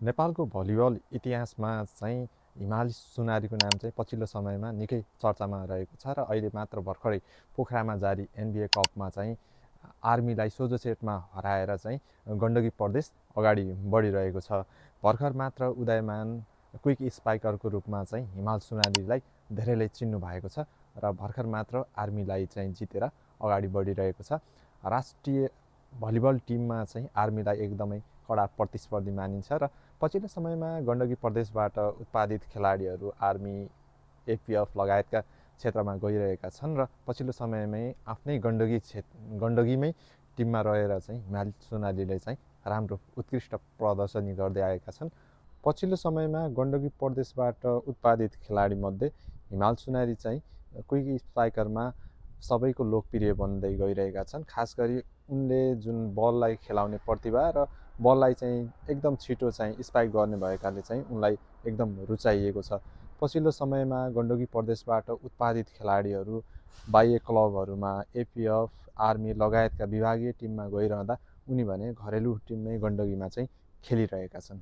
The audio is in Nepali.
नेपालको भलिबल इतिहासमा चाहिँ हिमाली सुनारीको नाम चाहिँ पछिल्लो समयमा निकै चर्चामा रहेको छ र अहिले मात्र भर्खरै पोखरामा जारी एनबिए कपमा चाहिँ आर्मीलाई सोझो सेटमा हराएर चाहिँ गण्डकी प्रदेश अगाडि बढिरहेको छ। भर्खर मात्र उदयमान क्विक स्पाइकरको रूपमा चाहिँ हिमाल सुनारीलाई धेरैले चिन्नु भएको छ र भर्खर मात्र आर्मीलाई चाहिँ जितेर अगाडि बढिरहेको छ। राष्ट्रिय भलिबल टिममा चाहिँ आर्मीलाई एकदमै कडा प्रतिस्पर्धी मानिन्छ र पछिल्लो समयमा गण्डकी प्रदेशबाट उत्पादित खेलाडीहरू आर्मी, एपिएफ लगायतका क्षेत्रमा गइरहेका छन् र पछिल्लो समयमै आफ्नै गण्डकीमै टिममा रहेर चाहिँ हिमाली सुनालीले चाहिँ राम्रो उत्कृष्ट प्रदर्शनी गर्दै आएका छन्। पछिल्लो समयमा गण्डकी प्रदेशबाट उत्पादित खेलाडीमध्ये हिमाल सुनारी चाहिँ क्विक स्पाइकरमा सबैको लोकप्रिय बन्दै गइरहेका छन्। खास गरी उनले जुन बललाई खेलाउने प्रतिभा र बललाई चाहिँ एकदम छिटो चाहिँ स्पाइक गर्ने भएकाले चाहिँ उनलाई एकदम रुचाइएको छ। पछिल्लो समयमा गण्डकी प्रदेशबाट उत्पादित खेलाडीहरू बाह्य क्लबहरूमा एपिएफ, आर्मी लगायतका विभागीय टिममा गइरहँदा उनी भने घरेलु टिममै गण्डकीमा चाहिँ खेलिरहेका छन्।